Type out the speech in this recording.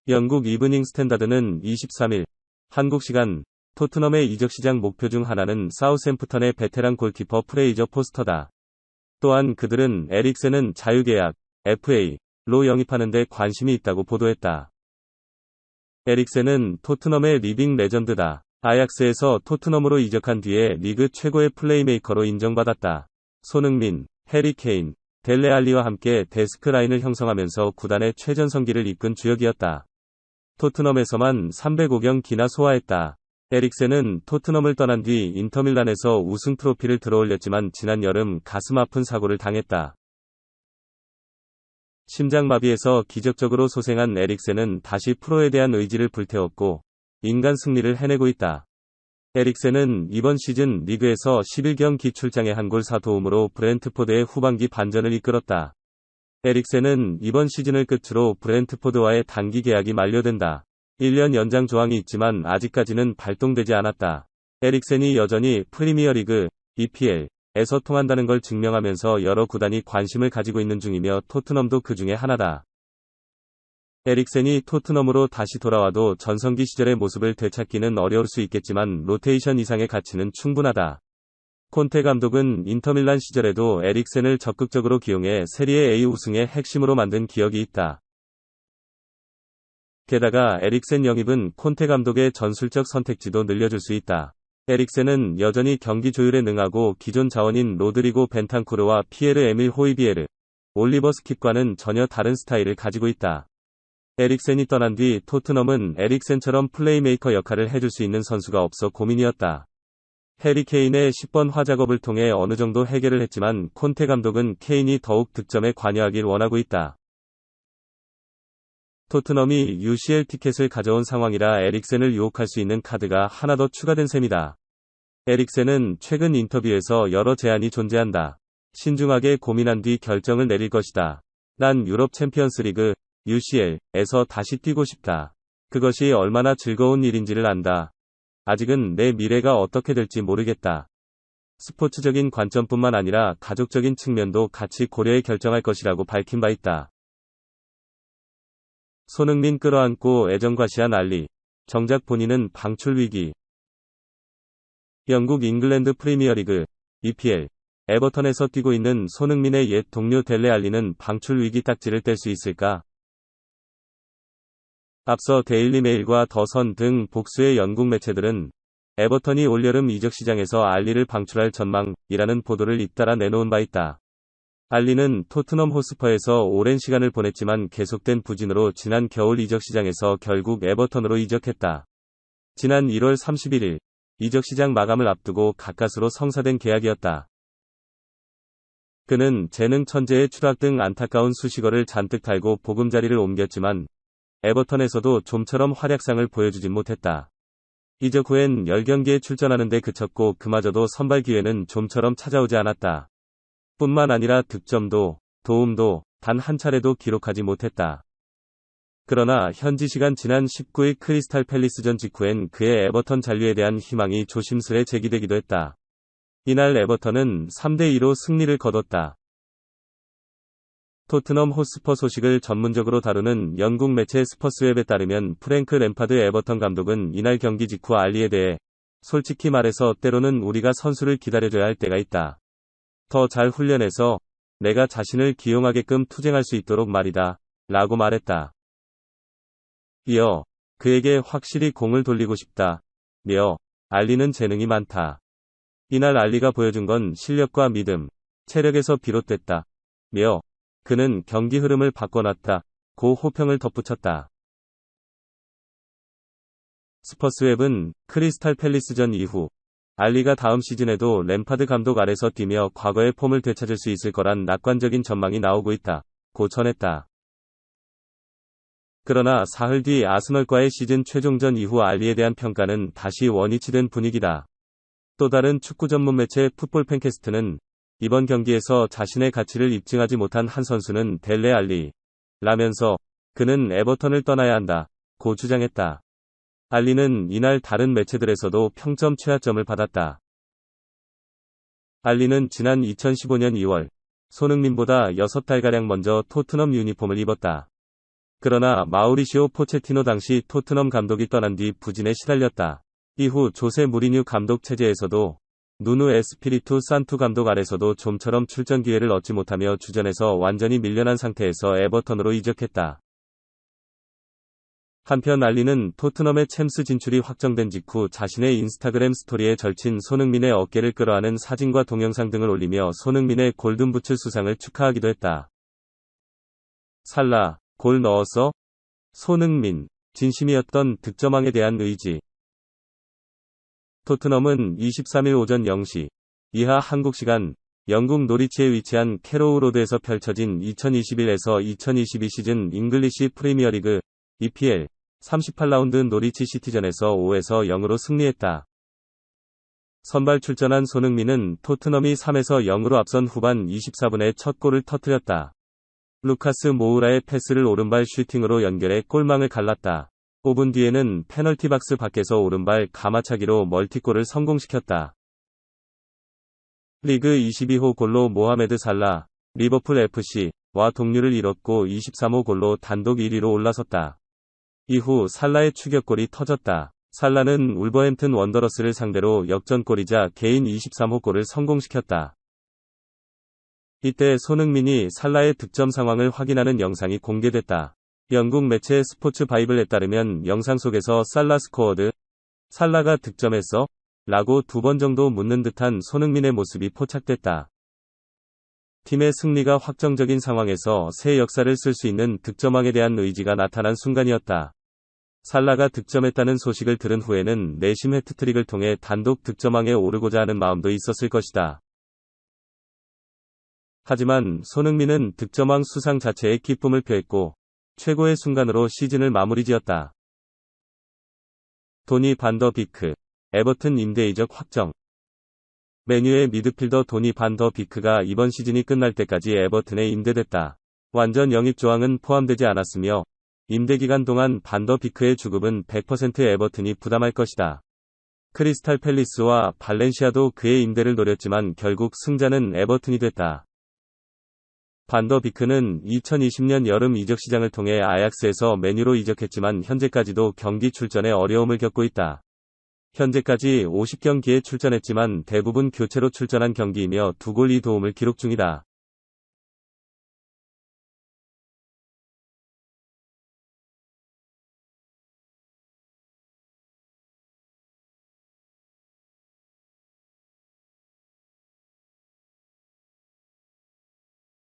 영국 이브닝 스탠다드는 23일 한국 시간 토트넘의 이적 시장 목표 중 하나는 사우샘프턴의 베테랑 골키퍼 프레이저 포스터다. 또한 그들은 에릭센은 자유계약 FA로 영입하는 데 관심이 있다고 보도했다. 에릭센은 토트넘의 리빙 레전드다. 아약스에서 토트넘으로 이적한 뒤에 리그 최고의 플레이메이커로 인정받았다. 손흥민, 해리 케인, 델레 알리와 함께 데스크 라인을 형성하면서 구단의 최전성기를 이끈 주역이었다. 토트넘에서만 305경기나 소화했다. 에릭센은 토트넘을 떠난 뒤 인터밀란에서 우승 트로피를 들어올렸지만 지난 여름 가슴 아픈 사고를 당했다. 심장마비에서 기적적으로 소생한 에릭센은 다시 프로에 대한 의지를 불태웠고 인간 승리를 해내고 있다. 에릭센은 이번 시즌 리그에서 11경기 출장에 한 골 4도움으로 브렌트포드의 후반기 반전을 이끌었다. 에릭센은 이번 시즌을 끝으로 브렌트포드와의 단기 계약이 만료된다. 1년 연장 조항이 있지만 아직까지는 발동되지 않았다. 에릭센이 여전히 프리미어리그 EPL에서 통한다는 걸 증명하면서 여러 구단이 관심을 가지고 있는 중이며 토트넘도 그 중에 하나다. 에릭센이 토트넘으로 다시 돌아와도 전성기 시절의 모습을 되찾기는 어려울 수 있겠지만 로테이션 이상의 가치는 충분하다. 콘테 감독은 인터밀란 시절에도 에릭센을 적극적으로 기용해 세리에 A 우승의 핵심으로 만든 기억이 있다. 게다가 에릭센 영입은 콘테 감독의 전술적 선택지도 늘려줄 수 있다. 에릭센은 여전히 경기 조율에 능하고 기존 자원인 로드리고 벤탄쿠르와 피에르 에밀 호이비에르, 올리버 스킵과는 전혀 다른 스타일을 가지고 있다. 에릭센이 떠난 뒤 토트넘은 에릭센처럼 플레이메이커 역할을 해줄 수 있는 선수가 없어 고민이었다. 해리 케인의 10번 화작업을 통해 어느 정도 해결을 했지만 콘테 감독은 케인이 더욱 득점에 관여하길 원하고 있다. 토트넘이 UCL 티켓을 가져온 상황이라 에릭센을 유혹할 수 있는 카드가 하나 더 추가된 셈이다. 에릭센은 최근 인터뷰에서 여러 제안이 존재한다. 신중하게 고민한 뒤 결정을 내릴 것이다. 난 유럽 챔피언스리그 UCL에서 다시 뛰고 싶다. 그것이 얼마나 즐거운 일인지를 안다. 아직은 내 미래가 어떻게 될지 모르겠다. 스포츠적인 관점뿐만 아니라 가족적인 측면도 같이 고려해 결정할 것이라고 밝힌 바 있다. 손흥민 끌어안고 애정과시한 알리. 정작 본인은 방출 위기. 영국 잉글랜드 프리미어리그 EPL 에버턴에서 뛰고 있는 손흥민의 옛 동료 델레 알리는 방출 위기 딱지를 뗄 수 있을까? 앞서 데일리 메일과 더선 등 복수의 영국 매체들은 에버턴이 올여름 이적 시장에서 알리를 방출할 전망이라는 보도를 잇따라 내놓은 바 있다. 알리는 토트넘 호스퍼에서 오랜 시간을 보냈지만 계속된 부진으로 지난 겨울 이적 시장에서 결국 에버턴으로 이적했다. 지난 1월 31일 이적 시장 마감을 앞두고 가까스로 성사된 계약이었다. 그는 재능 천재의 추락 등 안타까운 수식어를 잔뜩 달고 보금자리를 옮겼지만 에버턴에서도 좀처럼 활약상을 보여주진 못했다. 이적 후엔 10경기에 출전하는 데 그쳤고 그마저도 선발 기회는 좀처럼 찾아오지 않았다. 뿐만 아니라 득점도, 도움도 단 한 차례도 기록하지 못했다. 그러나 현지 시간 지난 19일 크리스탈 팰리스전 직후엔 그의 에버턴 잔류에 대한 희망이 조심스레 제기되기도 했다. 이날 에버턴은 3대2로 승리를 거뒀다. 토트넘 호스퍼 소식을 전문적으로 다루는 영국 매체 스퍼스웹에 따르면 프랭크 램파드 에버턴 감독은 이날 경기 직후 알리에 대해 솔직히 말해서 때로는 우리가 선수를 기다려줘야 할 때가 있다. 더 잘 훈련해서 내가 자신을 기용하게끔 투쟁할 수 있도록 말이다. 라고 말했다. 이어 그에게 확실히 공을 돌리고 싶다. 며 알리는 재능이 많다. 이날 알리가 보여준 건 실력과 믿음, 체력에서 비롯됐다. 며 그는 경기 흐름을 바꿔놨다. 고 호평을 덧붙였다. 스퍼스웹은 크리스탈 팰리스전 이후 알리가 다음 시즌에도 램파드 감독 아래서 뛰며 과거의 폼을 되찾을 수 있을 거란 낙관적인 전망이 나오고 있다. 고 전했다. 그러나 사흘 뒤 아스널과의 시즌 최종전 이후 알리에 대한 평가는 다시 원위치된 분위기다. 또 다른 축구 전문 매체 풋볼 팬캐스트는 이번 경기에서 자신의 가치를 입증하지 못한 한 선수는 델레 알리 라면서 그는 에버턴을 떠나야 한다. 고 주장했다. 알리는 이날 다른 매체들에서도 평점 최하점을 받았다. 알리는 지난 2015년 2월 손흥민보다 6달가량 먼저 토트넘 유니폼을 입었다. 그러나 마우리시오 포체티노 당시 토트넘 감독이 떠난 뒤 부진에 시달렸다. 이후 조세 무리뉴 감독 체제에서도 누누 에스피리투 산투 감독 아래서도 좀처럼 출전 기회를 얻지 못하며 주전에서 완전히 밀려난 상태에서 에버턴으로 이적했다. 한편 알리는 토트넘의 챔스 진출이 확정된 직후 자신의 인스타그램 스토리에 절친 손흥민의 어깨를 끌어안은 사진과 동영상 등을 올리며 손흥민의 골든부츠 수상을 축하하기도 했다. 살라, 골 넣었어? 손흥민, 진심이었던 득점왕에 대한 의지. 토트넘은 23일 오전 0시 이하 한국 시간 영국 노리치에 위치한 캐로우 로드에서 펼쳐진 2021에서 2022 시즌 잉글리시 프리미어리그 EPL 38라운드 노리치 시티전에서 5에서 0으로 승리했다. 선발 출전한 손흥민은 토트넘이 3에서 0으로 앞선 후반 24분에 첫 골을 터뜨렸다. 루카스 모우라의 패스를 오른발 슈팅으로 연결해 골망을 갈랐다. 5분 뒤에는 페널티 박스 밖에서 오른발 가마차기로 멀티골을 성공시켰다. 리그 22호 골로 모하메드 살라, 리버풀 FC와 동률을 이뤘고 23호 골로 단독 1위로 올라섰다. 이후 살라의 추격골이 터졌다. 살라는 울버햄튼 원더러스를 상대로 역전골이자 개인 23호 골을 성공시켰다. 이때 손흥민이 살라의 득점 상황을 확인하는 영상이 공개됐다. 영국 매체 스포츠 바이블에 따르면 영상 속에서 살라 스코어드, 살라가 득점했어? 라고 2번 정도 묻는 듯한 손흥민의 모습이 포착됐다. 팀의 승리가 확정적인 상황에서 새 역사를 쓸 수 있는 득점왕에 대한 의지가 나타난 순간이었다. 살라가 득점했다는 소식을 들은 후에는 내심 해트트릭을 통해 단독 득점왕에 오르고자 하는 마음도 있었을 것이다. 하지만 손흥민은 득점왕 수상 자체에 기쁨을 표했고 최고의 순간으로 시즌을 마무리지었다. 도니 반 더 비크, 에버튼 임대 이적 확정. 맨유의 미드필더 도니 반 더 비크가 이번 시즌이 끝날 때까지 에버튼에 임대됐다. 완전 영입 조항은 포함되지 않았으며 임대 기간 동안 반 더 비크의 주급은 100% 에버튼이 부담할 것이다. 크리스탈 팰리스와 발렌시아도 그의 임대를 노렸지만 결국 승자는 에버튼이 됐다. 반 더 비크는 2020년 여름 이적 시장을 통해 아약스에서 맨유로 이적했지만 현재까지도 경기 출전에 어려움을 겪고 있다. 현재까지 50경기에 출전했지만 대부분 교체로 출전한 경기이며 2골 2도움을 기록 중이다.